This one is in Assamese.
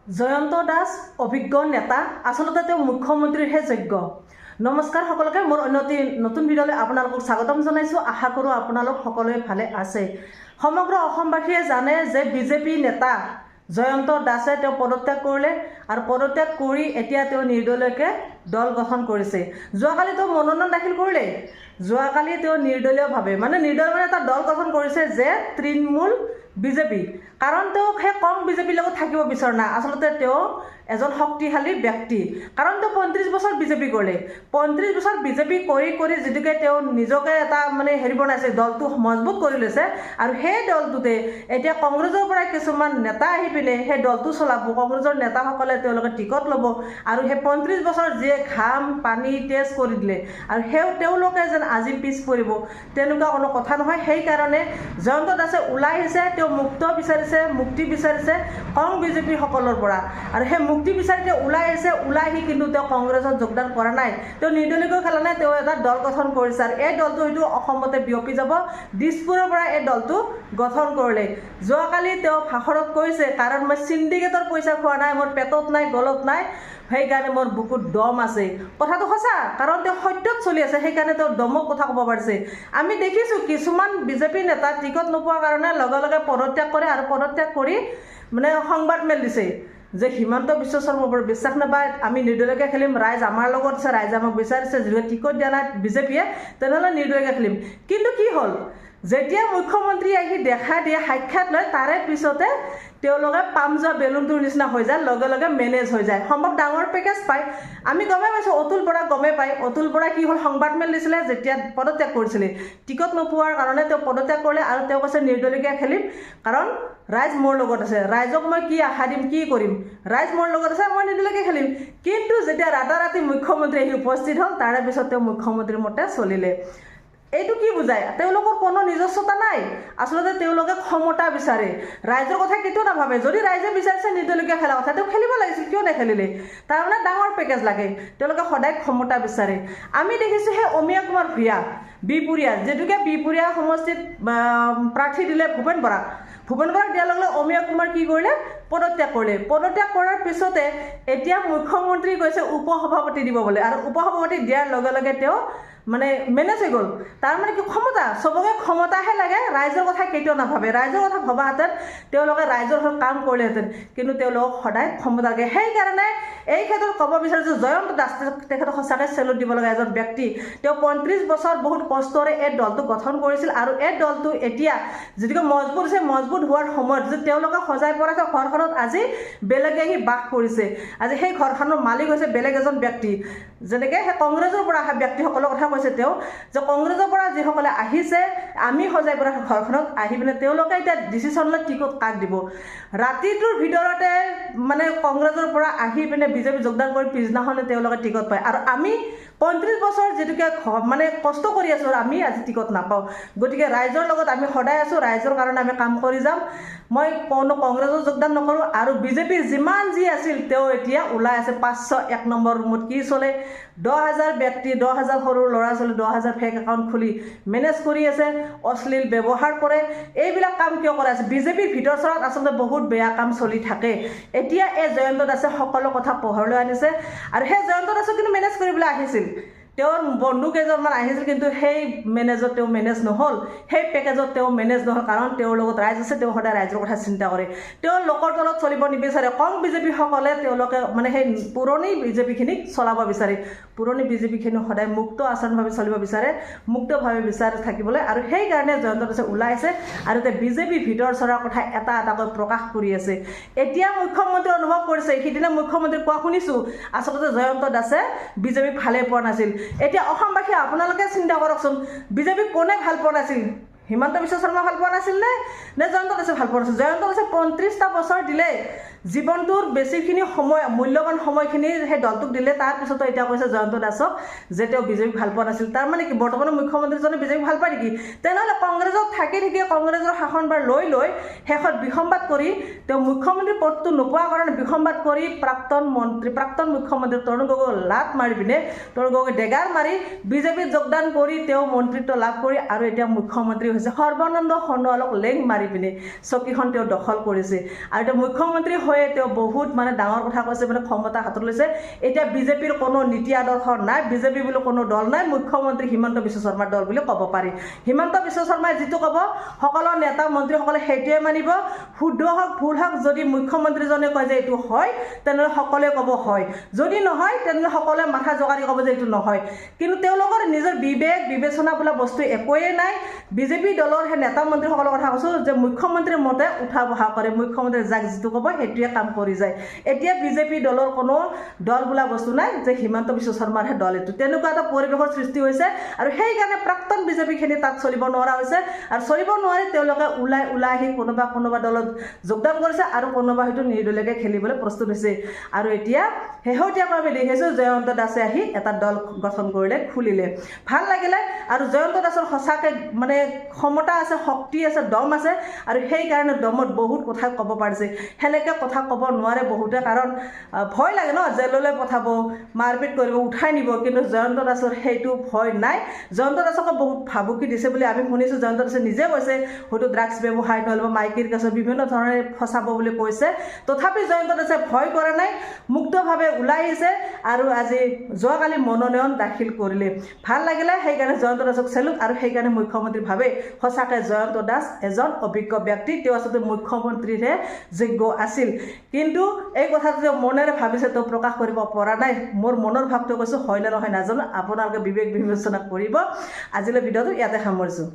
জয়ন্ত দাস অভিজ্ঞ নেতা আসলতে তেওঁ মুখ্যমন্ত্ৰীৰহে যোগ্য। নমস্কাৰ সকলোকে, মোৰ অন্য নতুন ভিডিঅ'লৈ আপোনালোকক স্বাগতম জনাইছোঁ। আশা কৰোঁ আপোনালোক সকলোৱে ভালে আছে। সমগ্ৰ অসমবাসীয়ে জানে যে বিজেপি নেতা জয়ন্ত দাসে তেওঁ পদত্যাগ কৰিলে আৰু পদত্যাগ কৰি এতিয়া তেওঁ নিৰ্দলীয়কৈ দল গঠন কৰিছে। যোৱাকালি তেওঁ মনোনয়ন দাখিল কৰিলে। যোৱাকালি তেওঁ নিৰ্দলীয়ভাৱে নিৰ্দলীয় এটা দল গঠন কৰিছে যে তৃণমূল বিজেপি, কাৰণ তেওঁ সেই কম বিজেপিৰ লগত থাকিব বিচৰা নাই। আচলতে তেওঁ এজন শক্তিশালী ব্যক্তি, কাৰণ তেওঁ 35 বছৰ বিজেপি কৰিলে। 35 বছৰ বিজেপি কৰি কৰি যিটোকে তেওঁ নিজকে এটা হেৰি বনাইছে, দলটো মজবুত কৰি লৈছে। আৰু সেই দলটোতে এতিয়া কংগ্ৰেছৰ পৰা কিছুমান নেতা আহি পিনে সেই দলটো চলাব। কংগ্ৰেছৰ নেতাসকলে তেওঁলোকে টিকট ল'ব আৰু সেই 35 বছৰ যিয়ে ঘাম পানী তেজ কৰি দিলে আৰু তেওঁলোকে যেন আজি পিছ পৰিব, তেনেকুৱা কোনো কথা নহয়। সেইকাৰণে জয়ন্ত দাসে ওলাই আহিছে। তেওঁ মুক্তি বিচাৰিছে কং বিজেপিসকলৰ পৰা, আৰু সেই মুক্তি বিচাৰি তেওঁ ওলাই আহিছে। ওলাই আহি কিন্তু তেওঁ কংগ্ৰেছত যোগদান কৰা নাই, তেওঁ নিৰ্দলীয়কৈ খেলা নাই, তেওঁ এটা দল গঠন কৰিছে। আৰু এই দলটো হয়তো অসমতে বিয়পি যাব। দিছপুৰৰ পৰা এই দলটো গঠন কৰিলে। যোৱাকালি তেওঁ ভাষণত কৈছে, কাৰণ মই চিণ্ডিকেটৰ পইচা খোৱা নাই, মোৰ পেটত নাই গলত নাই, সেইকাৰণে মোৰ বুকুত দম আছে। কথাটো সঁচা, কাৰণ তেওঁ সত্যত চলি আছে, সেইকাৰণে তেওঁ দমক কথা ক'ব পাৰিছে। আমি দেখিছোঁ কিছুমান বিজেপি নেতা টিকট নোপোৱাৰ কাৰণে লগে লগে পদত্যাগ কৰে আৰু পদত্যাগ কৰি সংবাদ মেল দিছে যে হিমন্ত বিশ্ব শৰ্মাৰ ওপৰত বিশ্বাস নাপায়, আমি নিৰ্দলীয়কৈ খেলিম, ৰাইজ আমাৰ লগত আছে, ৰাইজে আমাক বিচাৰিছে, যিহেতু টিকট দিয়া নাই বিজেপিয়ে, তেনেহ'লে নিৰ্দলীয়কৈ খেলিম। কিন্তু কি হ'ল, যেতিয়া মুখ্যমন্ত্ৰী আহি দেখা দিয়ে, সাক্ষাৎ লয়, তাৰে পিছতে তেওঁলোকে পাম যোৱা বেলুনটোৰ নিচিনা হৈ যায়, লগে লগে মেনেজ হৈ যায়। সম্ভৱ ডাঙৰ পেকেজ পায়। আমি গমেই পাইছোঁ, অতুল বৰা গমেই পায়। অতুল বৰা কি হ'ল, সংবাদ মেল দিছিলে যেতিয়া পদত্যাগ কৰিছিলে। টিকট নোপোৱাৰ কাৰণে তেওঁ পদত্যাগ কৰিলে আৰু তেওঁ কৈছে নিৰ্দলীয়কৈ খেলিম, কাৰণ ৰাইজ মোৰ লগত আছে, ৰাইজক মই কি আশা দিম, কি কৰিম, ৰাইজ মোৰ লগত আছে, মই নিৰ্দলীয়কৈ খেলিম। কিন্তু যেতিয়া ৰাতাৰাতি মুখ্যমন্ত্ৰী আহি উপস্থিত হ'ল, তাৰে পিছত তেওঁ মুখ্যমন্ত্ৰীৰ মতে চলিলে। এইটো কি বুজায়? তেওঁলোকৰ কোনো নিজস্বতা নাই। আচলতে তেওঁলোকে ক্ষমতা বিচাৰে, ৰাইজৰ কথা কেতিয়াও নাভাবে। যদি ৰাইজে বিচাৰিছে নিৰ্দলীয়কৈ খেলা কথা, তেওঁ খেলিব লাগিছিল, কিয় নেখেলিলে? তাৰমানে ডাঙৰ পেকেজ লাগে, তেওঁলোকে সদায় ক্ষমতা বিচাৰে। আমি দেখিছোঁ সেই অমিয়া কুমাৰ ভূঞা বিহপুৰীয়া, যিটোকে বিহপুৰীয়া সমষ্টিত প্ৰাৰ্থী দিলে ভূপেন বৰাক দিয়াৰ লগে লগে অমিয়া কুমাৰ কি কৰিলে, পদত্যাগ কৰিলে। পদত্যাগ কৰাৰ পিছতে এতিয়া মুখ্যমন্ত্ৰী কৈছে উপসভাপতি দিব বোলে, আৰু উপসভাপতি দিয়াৰ লগে লগে তেওঁ মেনেজ হৈ গ'ল। তাৰমানে কি, ক্ষমতা, চবকে ক্ষমতাহে লাগে, ৰাইজৰ কথা কেতিয়াও নাভাবে। ৰাইজৰ কথা ভবাহেঁতেন তেওঁলোকে ৰাইজৰ হৈ কাম কৰিলেহেঁতেন, কিন্তু তেওঁলোকক সদায় ক্ষমতা লাগে। সেইকাৰণে এই ক্ষেত্ৰত ক'ব বিচাৰিছোঁ, জয়ন্ত দাস তেখেতক সঁচাকৈ চেলুট দিব লগা এজন ব্যক্তি। তেওঁ 35 বছৰ বহুত কষ্টৰে এই দলটো গঠন কৰিছিল, আৰু এই দলটো এতিয়া যিটোকে মজবুত হৈছে, মজবুত হোৱাৰ সময়ত যে তেওঁলোকে সজাই পৰা ঘৰখনত আজি বেলেগে আহি বাস কৰিছে। আজি সেই ঘৰখনৰ মালিক হৈছে বেলেগ এজন ব্যক্তি। যেনেকৈ সেই কংগ্ৰেছৰ পৰা অহা ব্যক্তিসকলৰ কথা কৈছে তেওঁ, যে কংগ্ৰেছৰ পৰা যিসকলে আহিছে, আমি সজাই পৰা ঘৰখনত আহি পিনে তেওঁলোকে এতিয়া ডিচিশ্যন লৈ টিকট কাক দিব। ৰাতিটোৰ ভিতৰতে কংগ্ৰেছৰ পৰা আহি পিনে বিজেপি যোগদান কৰি পিছদিনাখনে তেওঁলোকে টিকট পায়, আৰু আমি 35 বছৰ যিটোকে কষ্ট কৰি আছোঁ, আমি আজি টিকট নাপাওঁ। গতিকে ৰাইজৰ লগত আমি সদায় আছোঁ, ৰাইজৰ কাৰণে আমি কাম কৰি যাম। মই কোনো কংগ্ৰেছত যোগদান নকৰোঁ। আৰু বিজেপিৰ যিমান যি আছিল, তেওঁ এতিয়া ওলাই আছে 501 নম্বৰ ৰুমত কি চলে, 10,000 ব্যক্তি, 10,000 সৰু ল'ৰা ছোৱালী 10,000 ফেক একাউণ্ট খুলি মেনেজ কৰি আছে, অশ্লীল ব্যৱহাৰ কৰে। এইবিলাক কাম কিয় কৰা আছে? বিজেপিৰ ভিতৰ চৰাত আচলতে বহুত বেয়া কাম চলি থাকে। এতিয়া এই জয়ন্ত দাসে সকলো কথা পোহৰলৈ আনিছে, আৰু সেই জয়ন্ত দাসক কিন্তু মেনেজ কৰিবলৈ আহিছিল। তেওঁৰ বন্ধু কেইজনমান আহিছিল, কিন্তু সেই মেনেজত তেওঁ মেনেজ নহ'ল, সেই পেকেজত তেওঁ মেনেজ নহ'ল, কাৰণ তেওঁৰ লগত ৰাইজ আছে, তেওঁ সদায় ৰাইজৰ কথা চিন্তা কৰে। তেওঁ লোকৰ তলত চলিব নিবিচাৰে। কম বিজেপিসকলে তেওঁলোকে সেই পুৰণি বিজেপিখিনিক চলাব বিচাৰে। পুৰণি বিজেপিখিনি সদায় মুক্ত আচৰণভাৱে চলিব বিচাৰে, মুক্তভাৱে বিচাৰি থাকিবলৈ। আৰু সেইকাৰণে জয়ন্ত দাসে ওলাই আছে আৰু এতিয়া বিজেপিৰ ভিতৰ চৰাৰ কথা এটা এটাকৈ প্ৰকাশ কৰি আছে। এতিয়া মুখ্যমন্ত্ৰী অনুভৱ কৰিছে, সিদিনা মুখ্যমন্ত্ৰী কোৱা শুনিছোঁ, আচলতে জয়ন্ত দাসে বিজেপিক ভালেই পোৱা নাছিল। এতিয়া অসমবাসী আপোনালোকে চিন্তা কৰকচোন, বিজেপিক কোনে ভাল পোৱা নাছিল? হিমন্ত বিশ্ব শৰ্মা ভাল পোৱা নাছিল নে জয়ন্ত দাসে ভাল পোৱা নাছিল? জয়ন্ত দাসে 35টা বছৰ দিলে, জীৱনটোৰ বেছিখিনি সময়, মূল্যৱান সময়খিনি সেই দলটোক দিলে। তাৰপিছতো এতিয়া কৈছে জয়ন্ত দাসক যে তেওঁ বিজেপিক ভাল পোৱা নাছিল। তাৰমানে কি, বৰ্তমানৰ মুখ্যমন্ত্ৰীজনে বিজেপিক ভাল পায় নেকি? তেনেহ'লে কংগ্ৰেছত থাকি কংগ্ৰেছৰ শাসনভাৰ লৈ শেষত বিসম্বাদ কৰি, তেওঁ মুখ্যমন্ত্ৰী পদটো নোপোৱাৰ কাৰণে বিসম্বাদ কৰি প্ৰাক্তন মুখ্যমন্ত্ৰী তৰুণ গগৈক লাত মাৰি পিনে, তৰুণ গগৈক ডেগাৰ মাৰি বিজেপিত যোগদান কৰি তেওঁ মন্ত্ৰিত্ব লাভ কৰি আৰু এতিয়া মুখ্যমন্ত্ৰী হৈছে সৰ্বানন্দ সোণোৱালক লেং মাৰি পিনে চকীখন তেওঁ দখল কৰিছে আৰু এতিয়া মুখ্যমন্ত্ৰী হৈয়ে তেওঁ বহুত মানে ডাঙৰ কথা কৈছে মানে ক্ষমতা হাতত লৈছে এতিয়া বিজেপিৰ কোনো নীতি আদৰ্শ নাই বিজেপি বুলি কোনো দল নাই মুখ্যমন্ত্ৰী হিমন্ত বিশ্ব শৰ্মাৰ দল বুলি ক'ব পাৰি হিমন্ত বিশ্ব শৰ্মাই যিটো ক'ব সকলো নেতা মন্ত্ৰীসকলে সেইটোৱে মানিব শুদ্ধ হওক ভুল হওক যদি মুখ্যমন্ত্ৰীজনে কয় যে এইটো হয় তেনেহ'লে সকলোৱে ক'ব হয় যদি নহয় তেনেহ'লে সকলোৱে মাথা জোকাৰি ক'ব যে এইটো নহয় কিন্তু তেওঁলোকৰ নিজৰ বিবেক বিবেচনা বোলা বস্তু একোৱেই নাই বিজেপি দলৰ সেই নেতা মন্ত্ৰীসকলৰ কথা কৈছোঁ যে মুখ্যমন্ত্ৰীৰ মতে উঠা বহা কৰে মুখ্যমন্ত্ৰী যাক যিটো ক'ব সেইটোৱে কাম কৰি যায় এতিয়া বিজেপি দলৰ কোনো দল বোলা বস্তু নাই যে হিমন্ত বিশ্ব শৰ্মাৰহে দল এইটো তেনেকুৱা এটা পৰিৱেশৰ সৃষ্টি হৈছে আৰু সেইকাৰণে প্ৰাক্তন বিজেপিখিনি তাত চলিব নোৱাৰা হৈছে আৰু চলিব নোৱাৰি তেওঁলোকে ওলাই আহি কোনোবা দলত যোগদান কৰিছে আৰু কোনোবা হয়তো নিৰ্দলীয়কৈ খেলিবলৈ প্ৰস্তুত হৈছে আৰু এতিয়া শেহতীয়াকৈ আমি দেখিছোঁ জয়ন্ত দাসে আহি এটা দল গঠন কৰিলে খুলিলে ভাল লাগিলে আৰু জয়ন্ত দাসৰ সঁচাকৈ মানে ক্ষমতা আছে শক্তি আছে দম আছে আৰু সেইকাৰণে দমত বহুত কথা ক'ব পাৰিছে সেনেকৈ কথা ক'ব নোৱাৰে বহুতে কাৰণ ভয় লাগে ন জেললৈ পঠাব মাৰপিট কৰিব উঠাই নিব কিন্তু জয়ন্ত দাসৰ সেইটো ভয় নাই জয়ন্ত দাসক বহুত ভাবুকি দিছে বুলি আমি শুনিছোঁ জয়ন্ত দাসে নিজে কৈছে হয়তো ড্ৰাগছ ব্যৱসায় নহ'লে মাইকীৰ কাছত বিভিন্ন ধৰণে ফচাব বুলি কৈছে তথাপি জয়ন্ত দাসে ভয় কৰা নাই মুক্তভাৱে ওলাই আহিছে আৰু আজি যোৱাকালি মনোনয়ন দাখিল কৰিলে ভাল লাগিলে সেইকাৰণে জয়ন্ত দাসক চেলুট আৰু সেইকাৰণে মুখ্যমন্ত্ৰীভাৱে সঁচাকৈ জয়ন্ত দাস এজন অভিজ্ঞ ব্যক্তি তেওঁ আচলতে মুখ্যমন্ত্ৰীৰহে যোগ্য আছিল কিন্তু এই কথাটো যে মনেৰে ভাবিছে তেওঁ প্ৰকাশ কৰিব পৰা নাই মোৰ মনৰ ভাৱটো কৈছোঁ হয় নে নহয় নাজানো আপোনালোকে বিবেক বিবেচনা কৰিব আজিলৈ ভিডিঅ'টো ইয়াতে সামৰিছোঁ